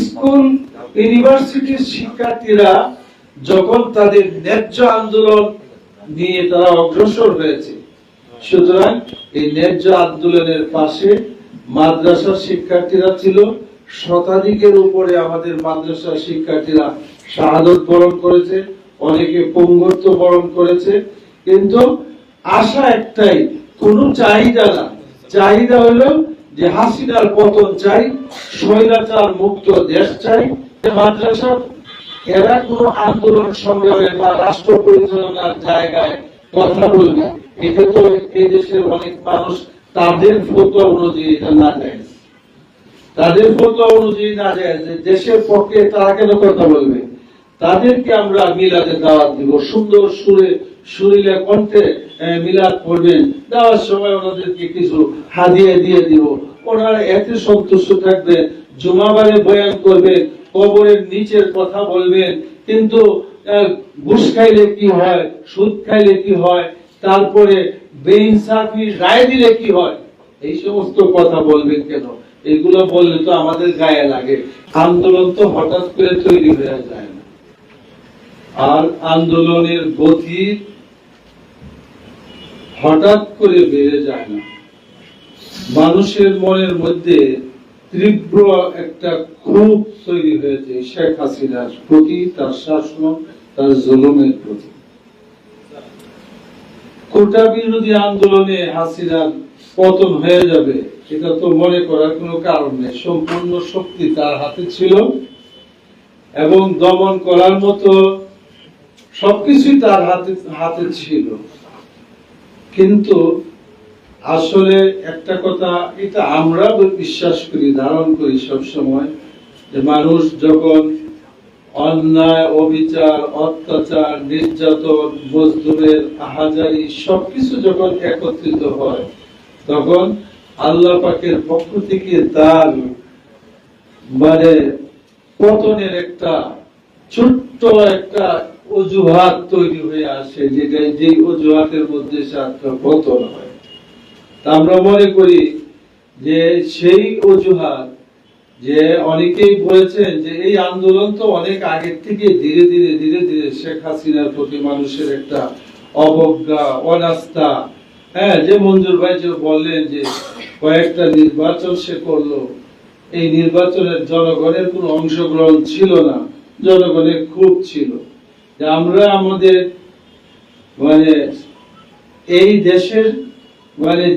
School ইউনিভার্সিটির শিক্ষার্থীরা যখন তাদের ন্যায্য আন্দোলন নিয়ে তারা অগ্রসর হয়েছে, সুতরাং এই ন্যায্য আন্দোলনের পাশে মাদ্রাসার শিক্ষার্থীরা ছিল। শতাধিকের উপরে আমাদের মাদ্রাসার শিক্ষার্থীরা শাহাদত বরণ করেছে, অনেকে পঙ্গুত্ব বরণ করেছে। কিন্তু আশা একটাই, কোনো চাহিদা না, চাহিদা হলো যে হাসিনার পতন চাই, স্বৈরাচার মুক্ত দেশ চাই। মাদ্রাসা এরা কোনো আন্দোলন সংগ্রামে বা রাষ্ট্র পরিচালনার জায়গায় কথা বলবে, এটা তো এই দেশের অনেক মানুষ তাদের ফতোয়া অনুযায়ী এটা না যায়, তাদের ফতোয়া অনুযায়ী না যায় যে দেশের পক্ষে তারা কেন কথা বলবে। তাদেরকে আমরা মিলাদে দাওয়াত দিব, সুন্দর সুরে সুরিলা কণ্ঠে মিলাদ পড়বেন, দেওয়ার সময় ওনাদেরকে কিছু হাদিয়া দিয়ে দিব, ওনারা এতে সন্তুষ্ট থাকবে। জুমাবারে বয়ান করবেন, কবরের নিচের কথা বলবেন, কিন্তু ঘুষ খাইলে কি হয়, সুদ খাইলে কি হয়, তারপরে বেইনসাফি রায় দিলে কি হয়, এই সমস্ত কথা বলবেন কেন? এগুলো বললে তো আমাদের গায়ে লাগে। আন্দোলন তো হঠাৎ করে তৈরি হয়ে যায় না, আর আন্দোলনের গতি হঠাৎ করে বেড়ে যায় না। মানুষের মনের মধ্যে তীব্র একটা ক্ষোভ তৈরি হয়েছে শেখ হাসিনার প্রতি, তার শাসন, তার জুলুমের প্রতি। কোটা বিরোধী আন্দোলনে হাসিনার পতন হয়ে যাবে এটা তো মনে করার কোনো কারণ নেই। সম্পূর্ণ শক্তি তার হাতে ছিল এবং দমন করার মতো সবকিছুই তার হাতে ছিল। কিন্তু আসলে একটা কথা, এটা আমরা বিশ্বাস করি, ধারণ করি সব সময়, যে মানুষ যখন অন্যায়, অবিচার, অত্যাচার, নির্যাতন, মজদুরের আহাজারি সবকিছু যখন একত্রিত হয়, তখন আল্লাহ পাকের পক্ষ থেকে তার পতনের একটা ছোট্ট একটা অজুহাত তৈরি হয়ে আসে, যে অজুহাতের মধ্যে পতন হয়। আমরা মনে করি যে সেই অজুহাত, যে অনেকেই বলেছেন যে এই আন্দোলন তো অনেক আগের থেকে ধীরে ধীরে শেখ হাসিনার প্রতি মানুষের একটা অবজ্ঞা, অনাস্থা, যে মঞ্জুর ভাই যে বললেন যে কয়েকটা নির্বাচন সে করলো, এই নির্বাচনের জনগণের কোনো অংশগ্রহণ ছিল না, জনগণের ক্ষোভ ছিল যে আমরা আমাদের এই দেশের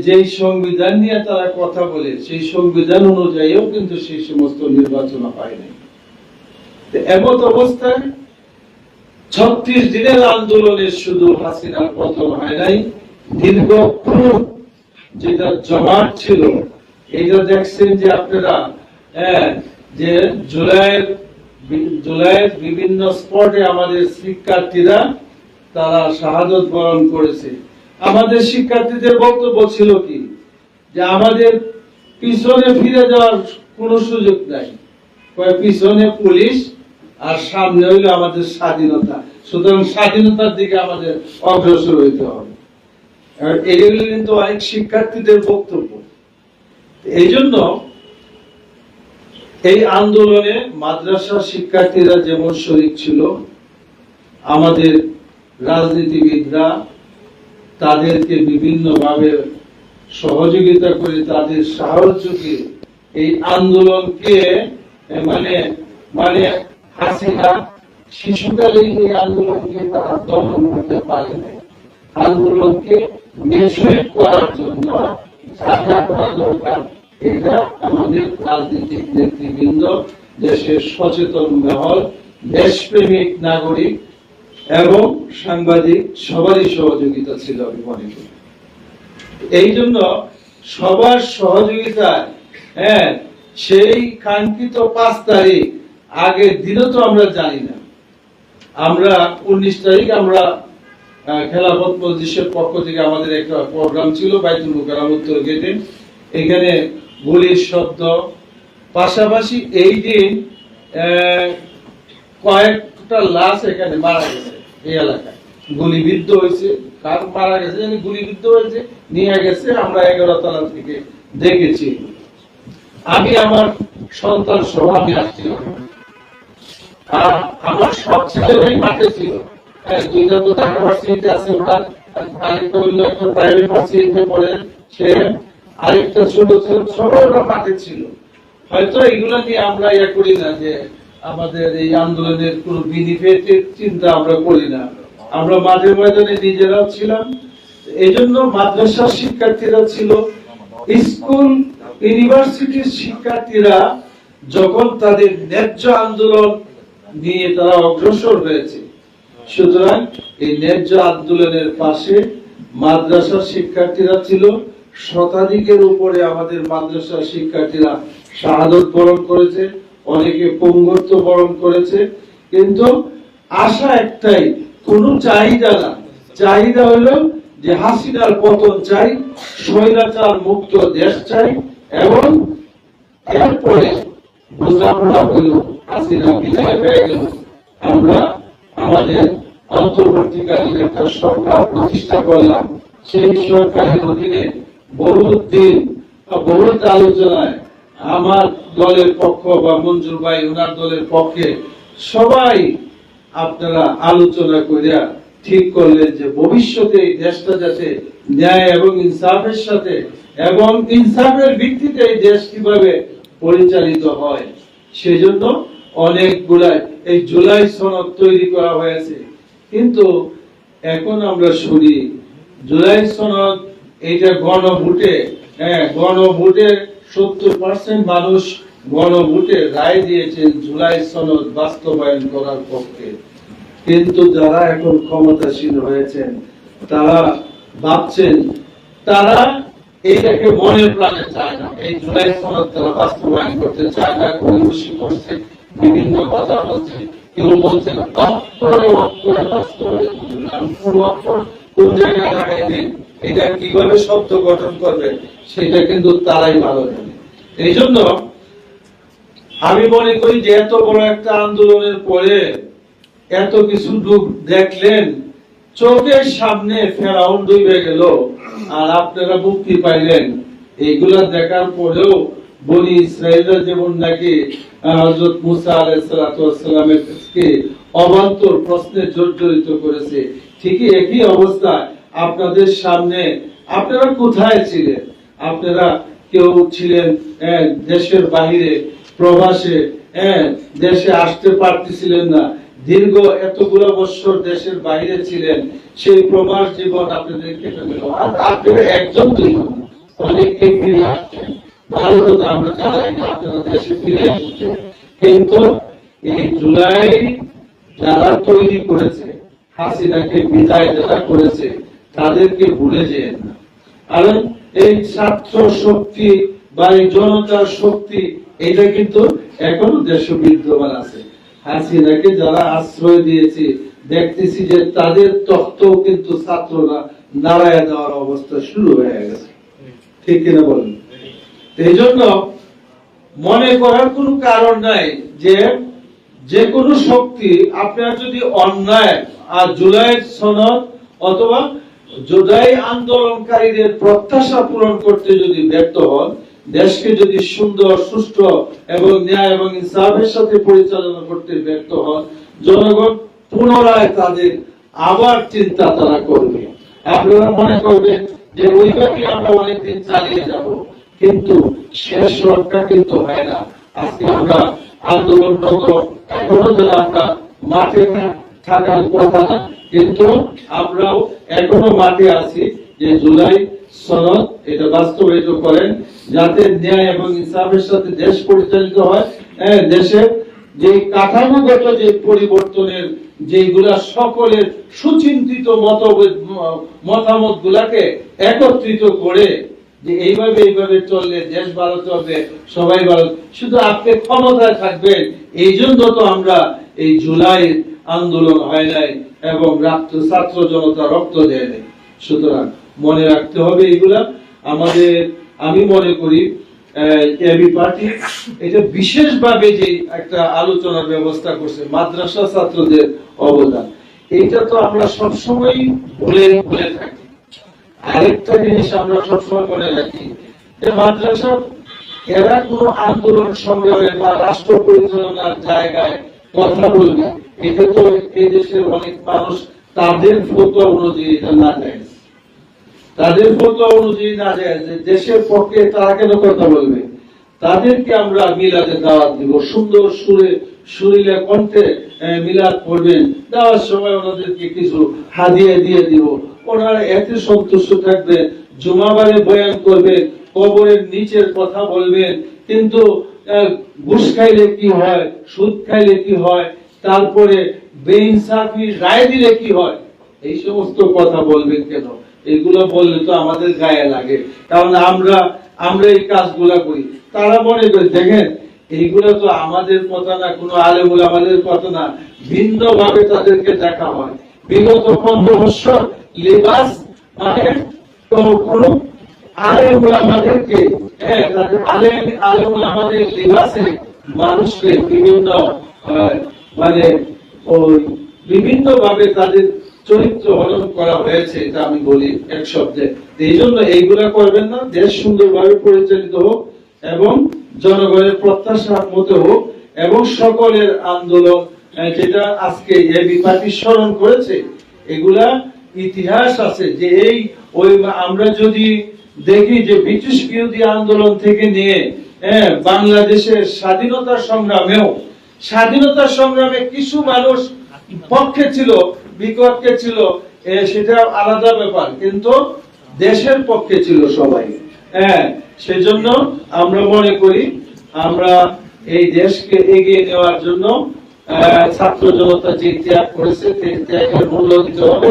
যেই সংবিধান নিয়ে তারা কথা বলে, সেই সংবিধান অনুযায়ীও কিন্তু সেই সমস্ত নির্বাচন হয় নাই। এমত অবস্থায় 36 দিনের আন্দোলনের শুধু হাসিনার পতন হয় নাই, দীর্ঘক্ষণ যেটা জমাট ছিল, এইটা দেখছেন যে আপনারা, যে জুলাইয়ের বিভিন্ন স্পটে আমাদের শিক্ষার্থীরা তারা শাহাদত বরণ করেছে। আমাদের শিক্ষার্থীদের বক্তব্য ছিল কি, যে আমাদের পিছনে ফিরে যাওয়ার কোন সুযোগ নাই, পিছনে পুলিশ আর সামনে হইলো আমাদের স্বাধীনতা, সুতরাং স্বাধীনতার দিকে আমাদের অগ্রসর হইতে হবে। এগুলো কিন্তু অনেক শিক্ষার্থীদের বক্তব্য। এই জন্য এই আন্দোলনে মাদ্রাসা শিক্ষার্থীরা যেমন শরীক ছিল, আমাদের রাজনীতিবিদরা তাদেরকে বিভিন্নভাবে সহযোগিতা করে, তাদের সাহায্যকে এই আন্দোলনকে হাসিনা শিশুকালেই এই আন্দোলনকে তারা দমন করতে পারে না। আন্দোলনকে নিঃশরীর করার জন্য দরকার, এটা আমাদের রাজনৈতিক নেতৃবৃন্দ, দেশের সচেতন মহল, দেশপ্রেমিক নাগরিক এবং সাংবাদিক সবারই সহযোগিতা ছিল আমি মনে করি। এই জন্য সবার সহযোগিতায় সেই কাঙ্ক্ষিত 5 তারিখ, আগের দিনও তো আমরা জানি না, আমরা 19 তারিখ আমরা খেলাফত মজলিসের পক্ষ থেকে আমাদের একটা প্রোগ্রাম ছিল বাইতুল মুকাররম উত্তর গেটে, এখানে গুলির শব্দ, পাশাপাশি এই দিন কয়েকটা লাশ এখানে মারা গেছে, এই এলাকায় গুলিবিদ্ধ হয়েছে। কার মারা গেছে জানি, গুলিবিদ্ধ হয়েছে, নিয়ে গেছে, আমরা 11 তলা থেকে দেখেছি। আমি আমার সন্তান সহ আমি আসছিলাম, আর আমার সব ছেলেরাই মাঠে ছিল। দুইটা তো ঢাকা ভার্সিটিতে আছে, ওটা আরেকটা অন্য একটা প্রাইভেট ভার্সিটিতে পড়ে, সে আরেকটা ছোট ছিল, সবাই ওরা মাঠে ছিল। হয়তো এগুলা নিয়ে আমরা ইয়া করি না যে আমাদের এই আন্দোলনের কোন বেনিফিটের চিন্তা আমরা করি না, আমরা মাঠে ময়দানে নিজেরাও ছিলাম। এই জন্য মাদ্রাসার শিক্ষার্থীরা ছিল, স্কুল ইউনিভার্সিটির শিক্ষার্থীরা যখন তাদের ন্যায্য আন্দোলন নিয়ে তারা অগ্রসর হয়েছে, সুতরাং এই ন্যায্য আন্দোলনের পাশে মাদ্রাসার শিক্ষার্থীরা ছিল। শতাধিকের উপরে আমাদের মাদ্রাসার শিক্ষার্থীরা শাহাদত বরণ করেছে, অনেকে পঙ্গুত্ব বরণ করেছে। কিন্তু আশা একটাই, কোনো চাহিদা না, চাহিদা হলো যে হাসিনার পতন চাই, স্বৈরাচার মুক্ত দেশ চাই, এবং এরপরে বোঝাপড়া হলো হাসিনা বিদায় হয়ে গেল, আমরা আমাদের অন্তর্বর্তীকালীন একটা সরকার প্রতিষ্ঠা করলাম। সেই সরকারের অধীনে বহুদিন বহুত আলোচনায় আমার দলের পক্ষ বা মঞ্জুর ভাই ওনার দলের পক্ষে সবাই আপনারা আলোচনা করিয়া ঠিক করলেন যে ভবিষ্যতে এই দেশটা যাতে ন্যায় এবং ইনসাফের সাথে এবং ইনসাফের ভিত্তিতে এই দেশ কিভাবে পরিচালিত হয়, সেজন্য অনেকগুলা এই জুলাই সনদ তৈরি করা হয়েছে। কিন্তু এখন আমরা শুনি জুলাই সনদ এইটা গণভোটে, গণভোটে 70% মানুষ গণভোটে রায় দিয়েছেন জুলাই সনদ বাস্তবায়ন করার পক্ষে। কিন্তু যারা এখন ক্ষমতাসীন হয়েছেন তারা ভাবছেন, তারা এইটাকে মনের প্রাণে চায় না, এই জুলাই সনদ তারা বাস্তবায়ন করতে চায় না। খুশি করছে, বিভিন্ন কথা বলছে, কেউ বলছেন কোন জায়গায় লাগাই দিন, এটা কিভাবে শব্দ গঠন করবে সেটা কিন্তু তারাই ভালো জানে। এই জন্য আমি মনে করি যে এত বড় একটা আন্দোলনের পরে এত কিছু রূপ দেখলেন, চোখের সামনে ফেরাউন ডুবে গেল আর আপনারা মুক্তি পাইলেন। এইগুলা দেখার পরেও বনি ইসরায়েলরা যেমন নাকি হযরত মুসা আলাইহিস সালামের কে অবান্তর প্রশ্নে জর্জরিত করেছে, ঠিকই একই অবস্থা আপনাদের সামনে। আপনারা কোথায় ছিলেন? আপনারা কেউ ছিলেন দেশের বাইরে প্রবাসে, দেশে আসতে পারতেছিলেন না, দীর্ঘ এতগুলো বছর দেশের বাইরে ছিলেন, সেই প্রবাস জীবন আপনাদের কেটে গেল। আপনারা একজন দুইজন অনেকে ফিরে আসছেন, ভালো আমরা চালাই না আপনারা দেশে ফিরে আসছেন। কিন্তু এই জুলাই যারা তৈরি করেছে, হাসিনাকে বিদায় যারা করেছে, তাদেরকে ভুলে যেন না। কারণ এই ছাত্র শক্তি বা এই জনতার শক্তি এটা কিন্তু এখনো দেশে বিদ্যমান আছে। হাসিনাকে যারা আশ্রয় দিয়েছে, দেখতেছি যে তাদের তখ্তও কিন্তু ছাত্ররা নাড়ায় দেওয়ার অবস্থা শুরু হয়ে গেছে, ঠিক কিনা বলেন? এই জন্য মনে করার কোনো কারণ নাই যে যে কোনো শক্তি আপনার যদি অন্যায় আর জুলাই সনদ অথবা জুলাই আন্দোলনকারীদের প্রত্যাশা পূরণ করতে যদি ব্যর্থ হন, দেশকে যদি সুন্দর সুষ্ঠু এবং ন্যায় এবং ইনসাফের সাথে পরিচালনা করতে ব্যর্থ হন, জনগণ পুনরায় তাদের আবার চিন্তা তারা করবে। আপনারা মনে করবেন যে ওইভাবে আমরা অনেকদিন চালিয়ে যাব, কিন্তু শেষ রক্ষা কিন্তু হয় না। আজকে আমরা আন্দোলন এখনো যেন আমরা মাঠে থাকার কথা না, কিন্তু আমরাও এখনো মাঠে আছি যে জুলাই সনদ এটা বাস্তবায়িত করেন, যাতে ন্যায় এবং ইনসাফের সাথে দেশ পরিচালিত হয়। দেশের যে কাঠামোগত যে পরিবর্তনের যেগুলা সকলের সুচিন্তিত মতামত গুলাকে একত্রিত করে যে এইভাবে চললে দেশ ভালো চলবে, সবাই ভালো, শুধু আপনি ক্ষমতায় থাকবেন, এই জন্য তো আমরা এই জুলাই আন্দোলন হয় নাই এবং ছাত্র জনতা রক্ত দেয় নাই। সুতরাং মনে রাখতে হবে এইগুলা আমাদের। আমি মনে করি এবি পার্টি এটা বিশেষভাবে যে একটা আলোচনার ব্যবস্থা করছে, মাদ্রাসা ছাত্রদের অবদান, এটা তো আমরা সবসময় ভুলে থাকি। আরেকটা জিনিস আমরা সবসময় মনে রাখি যে মাদ্রাসা এরা কোন আন্দোলন সংগ্রামে বা রাষ্ট্র পরিচালনার জায়গায় কথা বলবে, এটা তো এই দেশের অনেক মানুষ তাদের ফতোয়া অনুযায়ী এটা না যায়, তাদের ফতোয়া অনুযায়ী না যায় যে দেশের পক্ষে তারা কেন কথা বলবে। তাদেরকে আমরা মিলাদে দাওয়াত দিব, সুন্দর সুরে সুরিলা কণ্ঠে মিলাদ পড়বেন, দেওয়ার সময় ওনাদেরকে কিছু হাদিয়া দিয়ে দিব, ওনারা এতে সন্তুষ্ট থাকবে। জুমাবারে বয়ান করবে, কবরের নিচের কথা বলবেন, কিন্তু ঘুষ খাইলে কি হয়, সুদ খাইলে কি হয়, তারপরে বেইনসাফি রায় দিলে কি হয়, এই সমস্ত কথা বলবেন কেন? এগুলো বললে তো আমাদের গায়ে লাগে, কারণ আমরা এই কাজগুলা করি। তারা মনে করে দেখেন এইগুলো তো আমাদের কথা না, কোনো আলেমুল আমাদের কথা না, ভিন্ন ভাবে তাদেরকে দেখা হয়। বিগত 15 বছর লিবাস মানে কোনো আলেমুল আমাদেরকে আলেমুল আমাদের লিবাসে মানুষকে বিভিন্ন মানে ওই বিভিন্ন ভাবে তাদের চরিত্র হরণ করা হয়েছে, এটা আমি বলি এক শব্দে। এই জন্য এইগুলা করবেন না, দেশ সুন্দরভাবে পরিচালিত হোক এবং জনগণের প্রত্যাশার মতো হোক, এবং সকলের আন্দোলন যেটা আজকে এবি পার্টি স্মরণ করেছে, এগুলা ইতিহাস আছে যে এই ওই আমরা যদি দেখি যে ব্রিটিশ বিরোধী আন্দোলন থেকে নিয়ে বাংলাদেশের স্বাধীনতা সংগ্রামে কিছু মানুষ পক্ষে ছিল, বিপক্ষে ছিল, সেটা আলাদা ব্যাপার, কিন্তু দেশের পক্ষে ছিল সবাই। সেজন্য আমরা মনে করি আমরা এই দেশকে এগিয়ে নেওয়ার জন্য ছাত্র জনতা যে ত্যাগ করেছে, সেই ত্যাগের মূল্য দিতে হবে।